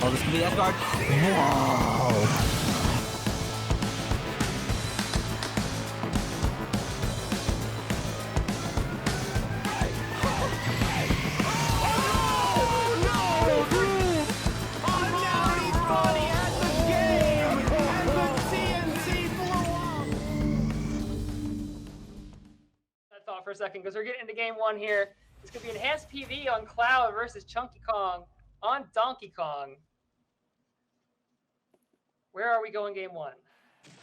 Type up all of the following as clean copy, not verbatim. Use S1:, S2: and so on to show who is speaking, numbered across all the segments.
S1: Oh, this could be that guard. Whoa.
S2: For a second, because we're getting into game one here. It's gonna be Enhanced PV on Cloud versus ChunkyKong on Donkey Kong. Where are we going game one?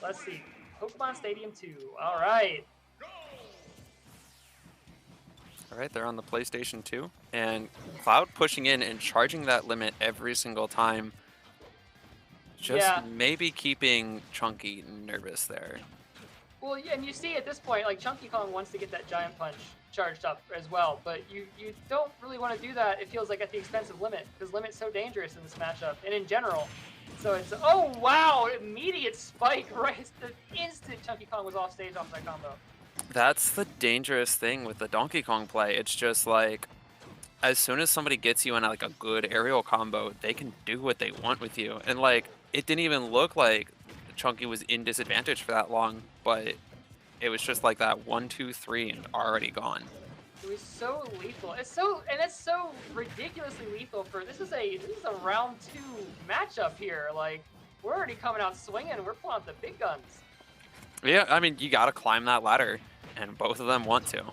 S2: Let's see. Pokemon Stadium 2. All right.
S3: All right, they're on the PlayStation 2, and Cloud pushing in and charging that limit every single time. Just maybe keeping Chunky nervous there.
S2: Well, yeah, and you see at this point, like, ChunkyKong wants to get that Giant Punch charged up as well, but you don't really want to do that, it feels like, at the expense of Limit, because Limit's so dangerous in this matchup, and in general. So it's, oh, wow, immediate spike, right? The instant ChunkyKong was off stage off that combo.
S3: That's the dangerous thing with the Donkey Kong play. It's just like, as soon as somebody gets you in like a good aerial combo, they can do what they want with you. And like, it didn't even look like Chunky was in disadvantage for that long, but it was just like that 1, 2, 3 and already gone.
S2: It was so lethal. It's so ridiculously lethal for this is a round 2 matchup here. Like, we're already coming out swinging. We're pulling out the big guns.
S3: Yeah, I mean, you got to climb that ladder, and both of them want to.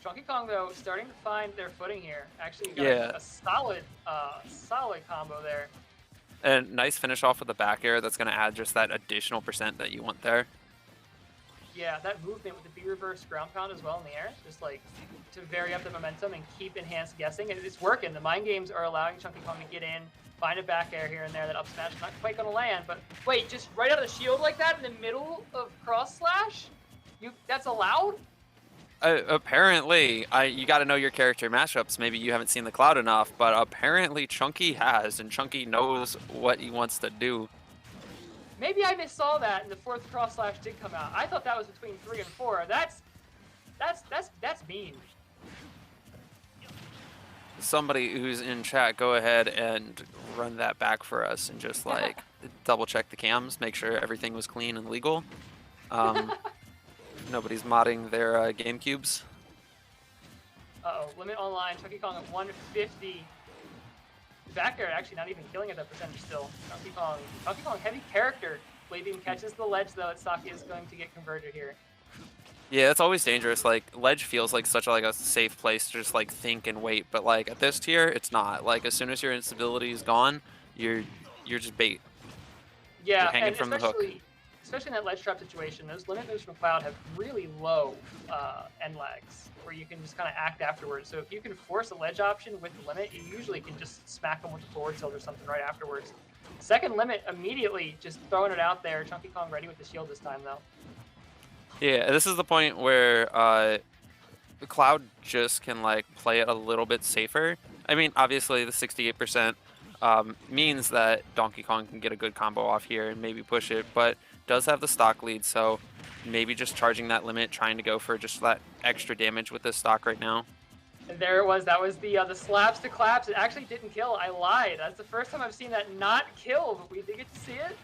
S2: ChunkyKong, though, starting to find their footing here. Actually, got a solid combo there.
S3: And nice finish off with the back air. That's going to add just that additional % that you want there.
S2: Yeah, that movement with the B-reverse ground pound as well in the air, just like to vary up the momentum and keep Enhanced guessing. And it's working. The mind games are allowing ChunkyKong to get in, find a back air here and there. That up smash not quite going to land, but wait, just right out of the shield like that in the middle of cross slash? That's allowed?
S3: Apparently, you got to know your character matchups. Maybe you haven't seen the Cloud enough, but apparently Chunky has, and Chunky knows what he wants to do.
S2: Maybe I missaw that, and the 4th cross slash did come out. I thought that was between 3 and 4. That's mean.
S3: Somebody who's in chat, go ahead and run that back for us, and just like double check the cams, make sure everything was clean and legal. Nobody's modding their GameCubes.
S2: Uh-oh, limit online, ChunkyKong at 150. Back air actually not even killing at that percentage still. ChunkyKong heavy character. Blade Beam catches the ledge though, Saki is going to get converted here.
S3: Yeah, it's always dangerous. Like, ledge feels like such a safe place to just like think and wait, but like at this tier, it's not. Like as soon as your instability is gone, you're just bait.
S2: Yeah,
S3: you're hanging
S2: and
S3: from the hook.
S2: Especially in that ledge trap situation, those limit moves from Cloud have really low end lags, where you can just kind of act afterwards. So if you can force a ledge option with the limit, you usually can just smack them with the forward tilt or something right afterwards. Second limit, immediately just throwing it out there. ChunkyKong ready with the shield this time, though.
S3: Yeah, this is the point where the Cloud just can like play it a little bit safer. I mean, obviously the 68% means that Donkey Kong can get a good combo off here and maybe push it, but does have the stock lead, so maybe just charging that limit, trying to go for just that extra damage with this stock right now.
S2: And there it was. That was the slaps to claps. It actually didn't kill. I lied. That's the first time I've seen that not kill, but we did get to see it.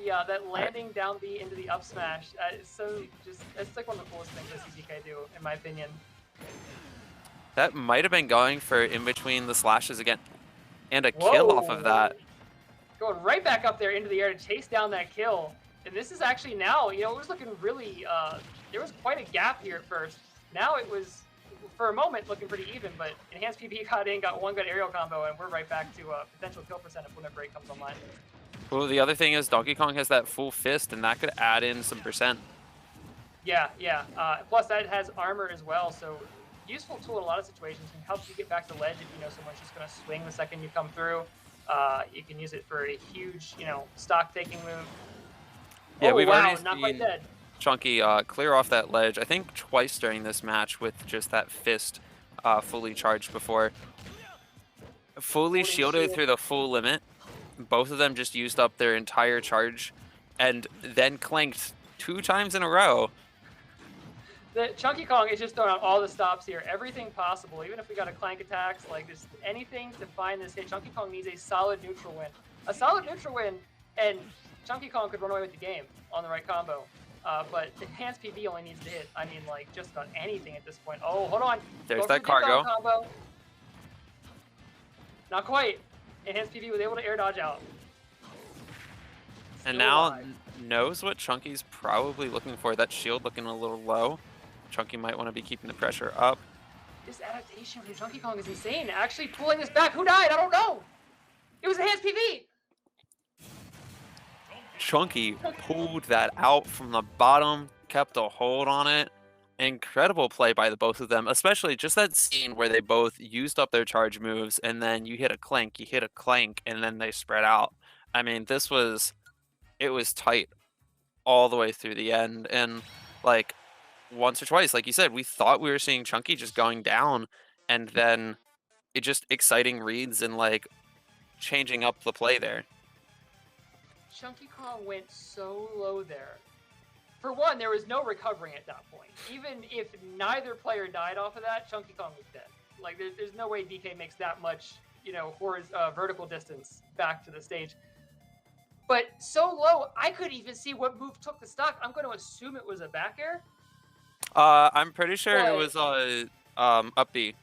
S2: That landing down B into the up smash. It's like one of the coolest things that CCK do, in my opinion.
S3: That might have been going for in between the slashes again, and a kill off of that.
S2: Going right back up there into the air to chase down that kill. And this is actually now, it was looking really, there was quite a gap here at first. Now it was, for a moment, looking pretty even, but EnhancedPV got in, got one good aerial combo, and we're right back to potential kill percent if Limit Break comes online.
S3: Well, the other thing is Donkey Kong has that full fist, and that could add in some percent.
S2: Yeah. Plus that has armor as well, so useful tool in a lot of situations. Can help you get back to ledge if you know someone's just going to swing the second you come through. You can use it for a huge, stock taking move.
S3: Yeah, we've already
S2: not quite
S3: seen
S2: dead.
S3: Chunky clear off that ledge, I think twice during this match with just that fist fully charged before. Fully shielded through the full limit. Both of them just used up their entire charge and then clanked 2 times in a row.
S2: The ChunkyKong is just throwing out all the stops here, everything possible. Even if we got a clank attacks, like just anything to find this hit. ChunkyKong needs a solid neutral win. A solid neutral win, and ChunkyKong could run away with the game on the right combo. But EnhancedPV only needs to hit, I mean, like, just about anything at this point. Oh, hold on.
S3: There's that cargo.
S2: Combo. Not quite. EnhancedPV was able to air dodge out.
S3: And now knows what Chunky's probably looking for. That shield looking a little low. Chunky might want to be keeping the pressure up.
S2: This adaptation from ChunkyKong is insane. Actually pulling this back. Who died? I don't know. It was EnhancedPV.
S3: Chunky pulled that out from the bottom, kept a hold on it. Incredible play by the both of them, especially just that scene where they both used up their charge moves, and then you hit a clank, and then they spread out. I mean, it was tight all the way through the end, and like once or twice, like you said, we thought we were seeing Chunky just going down, and then it just exciting reads and like changing up the play there.
S2: ChunkyKong went so low there. For one, there was no recovering at that point. Even if neither player died off of that, ChunkyKong was dead. Like, there's no way DK makes that much, you know, vertical distance back to the stage. But so low, I couldn't even see what move took the stock. I'm going to assume it was a back air.
S3: I'm pretty sure it was up B.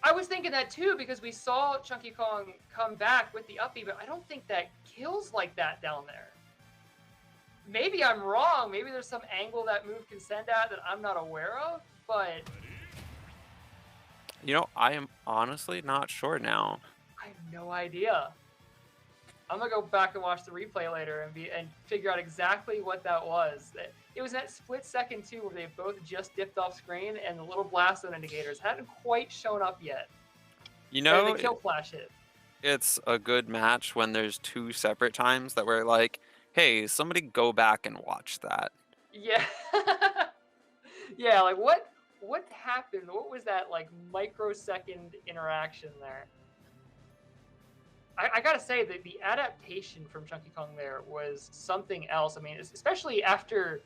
S2: I was thinking that too, because we saw ChunkyKong come back with the up B, but I don't think that kills like that down there. Maybe I'm wrong. Maybe there's some angle that move can send at that I'm not aware of, but...
S3: You know, I am honestly not sure now.
S2: I have no idea. I'm going to go back and watch the replay later and figure out exactly what that was. It was that split second, too, where they both just dipped off screen and the little blast zone indicators hadn't quite shown up yet.
S3: You know,
S2: the kill flash hit.
S3: It's a good match when there's two separate times that we're like, hey, somebody go back and watch that.
S2: Yeah. Yeah, like what happened? What was that like microsecond interaction there? I gotta say that the adaptation from ChunkyKong there was something else. I mean, especially after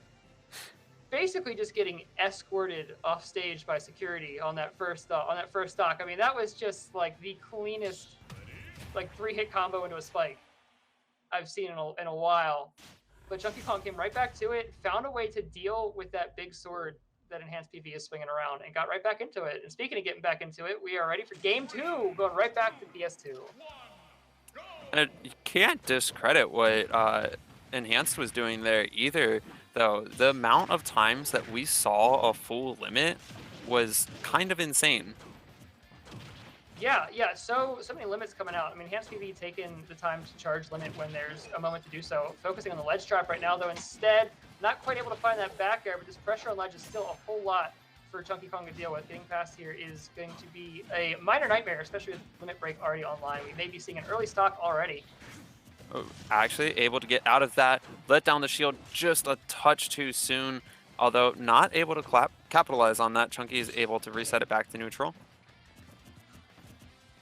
S2: basically just getting escorted off stage by security on that first stock. I mean, that was just like the cleanest like 3-hit combo into a spike I've seen in a while. But ChunkyKong came right back to it, found a way to deal with that big sword that EnhancedPV is swinging around, and got right back into it. And speaking of getting back into it, we are ready for game 2, going right back to PS2.
S3: And you can't discredit what Enhanced was doing there either, though. The amount of times that we saw a full limit was kind of insane.
S2: Yeah, so many limits coming out. I mean, EnhancedPV taking the time to charge limit when there's a moment to do so. Focusing on the ledge trap right now, though, instead, not quite able to find that back air, but this pressure on ledge is still a whole lot for ChunkyKong to deal with. Getting past here is going to be a minor nightmare, especially with limit break already online. We may be seeing an early stock already.
S3: Actually able to get out of that, let down the shield just a touch too soon, although not able to capitalize on that. Chunky is able to reset it back to neutral.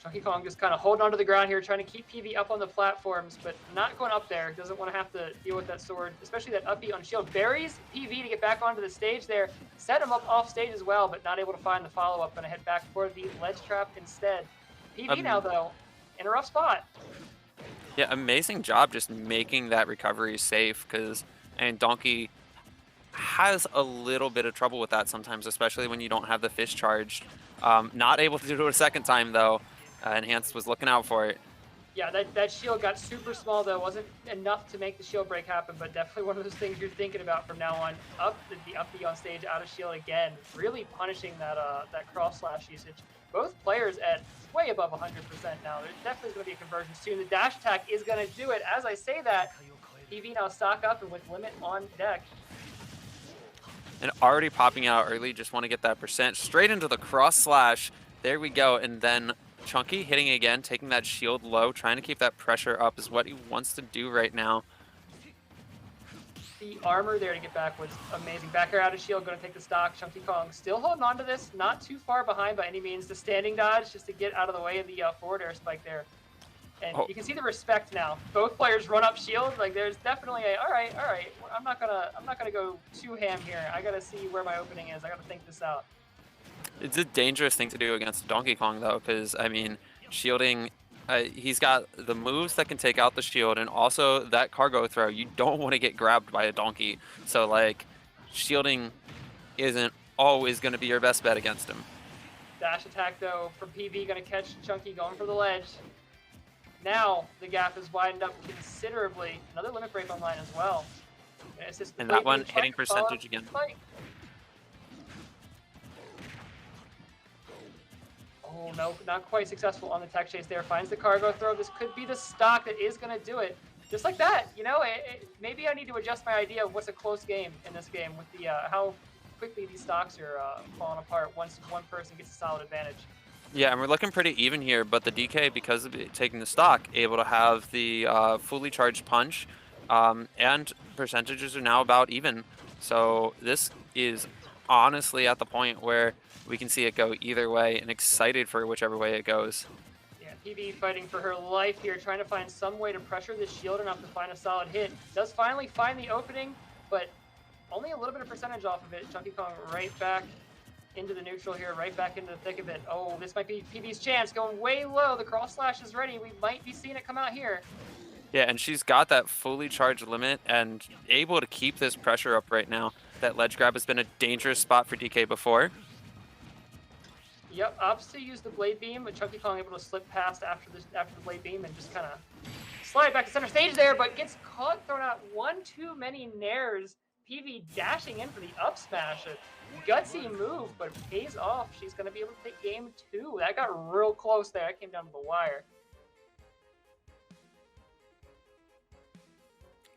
S2: ChunkyKong just kind of holding onto the ground here, trying to keep PV up on the platforms, but not going up there. Doesn't want to have to deal with that sword, especially that up B on shield. Buries PV to get back onto the stage there. Set him up off stage as well, but not able to find the follow-up. Going to head back for the ledge trap instead. PV now, though, in a rough spot.
S3: Yeah, amazing job just making that recovery safe, because Donkey has a little bit of trouble with that sometimes, especially when you don't have the fish charged. Not able to do it a second time, though. Enhanced was looking out for it.
S2: Yeah, that shield got super small, though. Wasn't enough to make the shield break happen, but definitely one of those things you're thinking about from now on. The up B on stage, out of shield again. Really punishing that cross slash usage. Both players at way above 100% now. There's definitely going to be a conversion soon. The dash attack is going to do it. As I say that, PV now stock up and with limit on deck.
S3: And already popping out early, just want to get that percent. Straight into the cross slash. There we go. And then Chunky hitting again, taking that shield low, trying to keep that pressure up is what he wants to do right now.
S2: The armor there to get back was amazing. Back air out of shield, going to take the stock. ChunkyKong still holding on to this, not too far behind by any means. The standing dodge just to get out of the way of the forward air spike there. And
S3: Oh.
S2: you can see the respect now. Both players run up shield. Like there's definitely a all right. I'm not gonna go too ham here. I gotta see where my opening is. I gotta think this out.
S3: It's a dangerous thing to do against Donkey Kong, though, because, I mean, shielding, he's got the moves that can take out the shield, and also that cargo throw. You don't want to get grabbed by a donkey. So, like, shielding isn't always going to be your best bet against him.
S2: Dash attack, though, from PV, going to catch Chunky going for the ledge. Now the gap is widened up considerably. Another limit break online as well.
S3: And that one hitting percentage again.
S2: Oh, no, not quite successful on the tech chase there. Finds the cargo throw. This could be the stock that is going to do it. Just like that, you know, maybe I need to adjust my idea of what's a close game in this game with the how quickly these stocks are falling apart once one person gets a solid advantage.
S3: Yeah, and we're looking pretty even here, but the DK, because of it taking the stock, able to have the fully charged punch, and percentages are now about even. So this is honestly at the point where we can see it go either way, and excited for whichever way it goes.
S2: Yeah, PV fighting for her life here, trying to find some way to pressure this shield enough to find a solid hit. Does finally find the opening, but only a little bit of percentage off of it. ChunkyKong right back into the neutral here, right back into the thick of it. Oh, this might be PV's chance, going way low. The cross slash is ready. We might be seeing it come out here.
S3: Yeah, and she's got that fully charged limit and able to keep this pressure up right now. That ledge grab has been a dangerous spot for DK before.
S2: Yep, opts to use the blade beam, but ChunkyKong able to slip past after the blade beam and just kind of slide back to center stage there, but gets caught, thrown out one too many nairs. PV dashing in for the up smash. A gutsy move, but it pays off. She's going to be able to take game 2. That got real close there. That came down to the wire.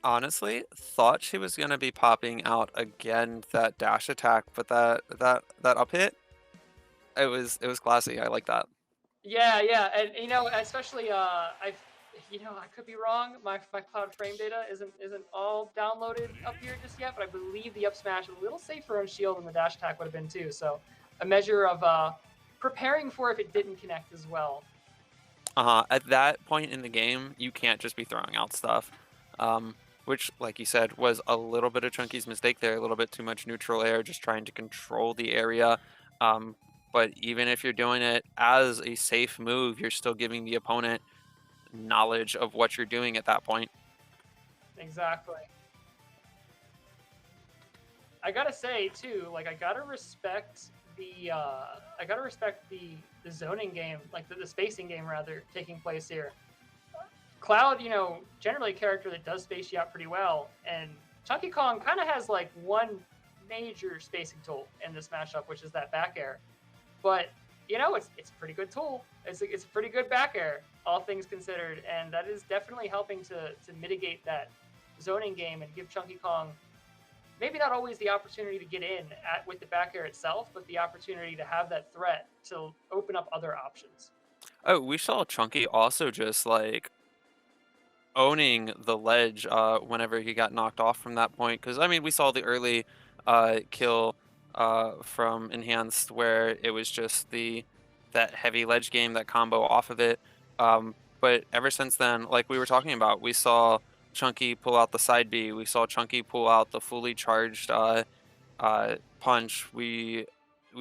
S3: Honestly, thought she was going to be popping out again that dash attack, but that up hit, it was classy. I like that.
S2: Yeah, and you know, especially I could be wrong. My cloud frame data isn't all downloaded up here just yet, but I believe the up smash is a little safer on shield than the dash attack would have been too. So a measure of preparing for if it didn't connect as well.
S3: At that point in the game, you can't just be throwing out stuff, which, like you said, was a little bit of Chunky's mistake there. A little bit too much neutral air, just trying to control the area. But even if you're doing it as a safe move, you're still giving the opponent knowledge of what you're doing at that point.
S2: Exactly. I gotta say too, like I gotta respect the zoning game, like the spacing game rather, taking place here. Cloud, you know, generally a character that does space you out pretty well, and ChunkyKong kind of has like one major spacing tool in this matchup, which is that back air. But you know, it's a pretty good tool. It's a pretty good back air, all things considered, and that is definitely helping to mitigate that zoning game and give ChunkyKong maybe not always the opportunity to get in with the back air itself, but the opportunity to have that threat to open up other options.
S3: Oh, we saw Chunky also just like owning the ledge whenever he got knocked off from that point. Because I mean, we saw the early kill from Enhanced where it was just that heavy ledge game, that combo off of it. But ever since then, like we were talking about, we saw Chunky pull out the side B. We saw Chunky pull out the fully charged punch. We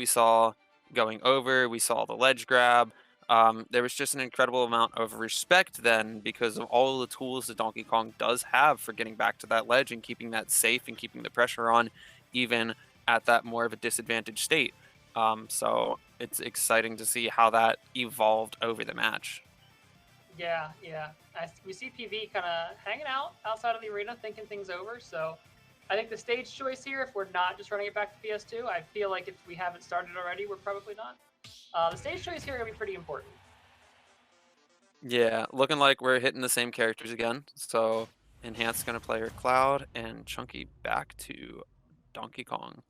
S3: saw going over. We saw the ledge grab. There was just an incredible amount of respect then because of all the tools that Donkey Kong does have for getting back to that ledge and keeping that safe and keeping the pressure on, even at that more of a disadvantaged state. So it's exciting to see how that evolved over the match.
S2: Yeah. We see PV kind of hanging out outside of the arena, thinking things over. So I think the stage choice here, if we're not just running it back to PS2, I feel like if we haven't started already, we're probably not. The stage choice here is going to be pretty important.
S3: Yeah, looking like we're hitting the same characters again. So Enhanced going to play her Cloud and Chunky back to Donkey Kong.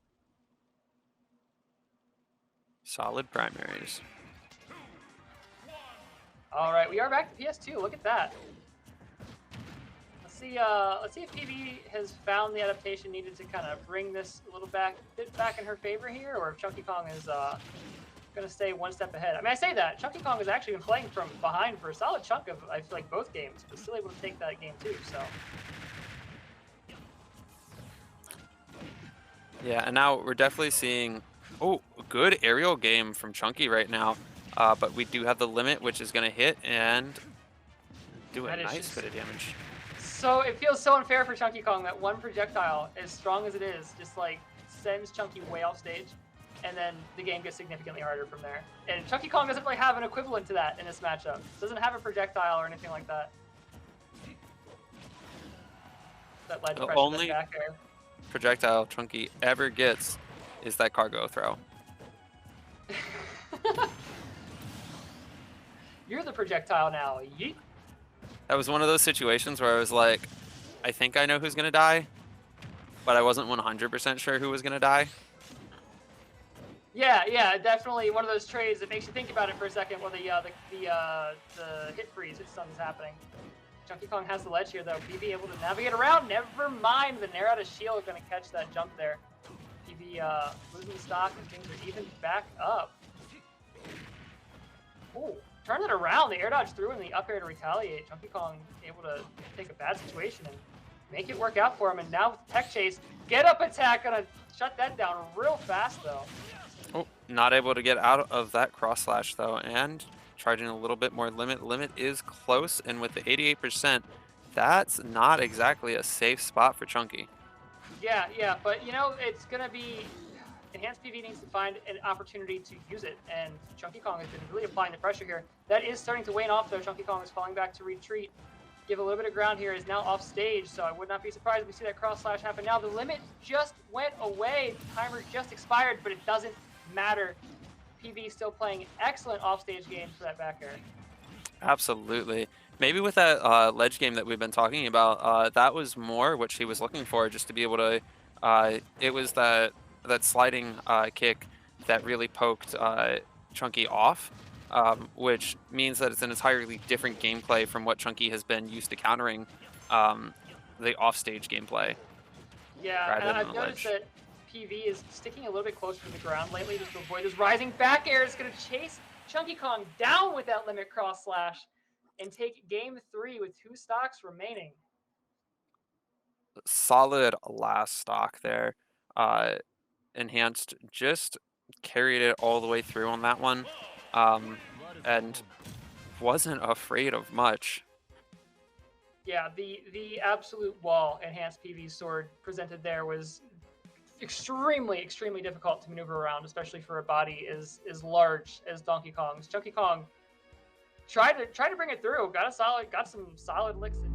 S3: Solid primaries.
S2: All right, we are back to PS2. Look at that. Let's see if PV has found the adaptation needed to kind of bring this a little bit back in her favor here, or if ChunkyKong is going to stay one step ahead. I mean, I say that. ChunkyKong has actually been playing from behind for a solid chunk of, I feel like, both games, but still able to take that game too, so.
S3: Yeah, and now we're definitely seeing, oh, a good aerial game from Chunky right now. But we do have the limit, which is going to hit and do a nice bit of damage.
S2: So it feels so unfair for ChunkyKong that one projectile, as strong as it is, just like sends Chunky way off stage, and then the game gets significantly harder from there. And ChunkyKong doesn't really have an equivalent to that in this matchup. Doesn't have a projectile or anything like that. That ledge pressure,
S3: only
S2: that back air.
S3: Projectile Chunky ever gets is that cargo throw.
S2: You're the projectile now. Yeet.
S3: That was one of those situations where I was like, I think I know who's going to die, but I wasn't 100% sure who was going to die.
S2: Yeah, definitely one of those trades that makes you think about it for a second while the hit freeze hit stun is happening. ChunkyKong has the ledge here though. PV able to navigate around. Never mind, the Nair out of shield going to catch that jump there. PV losing stock and things are even back up. Ooh, turn it around. The air dodge through and the up air to retaliate. ChunkyKong able to take a bad situation and make it work out for him. And now with the tech chase, get up attack gonna shut that down real fast though.
S3: Oh, not able to get out of that cross slash though, and charging a little bit more limit. Limit is close, and with the 88%, that's not exactly a safe spot for Chunky.
S2: Yeah, but you know, it's gonna be EnhancedPV needs to find an opportunity to use it, and ChunkyKong has been really applying the pressure here. That is starting to wane off though. ChunkyKong is falling back to retreat. Give a little bit of ground here, is now off stage, so I would not be surprised if we see that cross slash happen now. The limit just went away, the timer just expired, but it doesn't matter. PV still playing excellent offstage games for that back air.
S3: Absolutely. Maybe with that ledge game that we've been talking about, that was more what she was looking for, just to be able to, it was that sliding kick that really poked Chunky off, which means that it's an entirely different gameplay from what Chunky has been used to countering the offstage gameplay.
S2: Yeah, and I've noticed that PV is sticking a little bit closer to the ground lately just to avoid this rising back air. It's going to chase ChunkyKong down with that limit cross slash and take game 3 with 2 stocks remaining.
S3: Solid last stock there. Enhanced just carried it all the way through on that one, and wasn't afraid of much.
S2: Yeah, the absolute wall EnhancedPV's sword presented there was extremely difficult to maneuver around, especially for a body as large as Donkey Kong's. ChunkyKong tried to bring it through, got some solid licks in.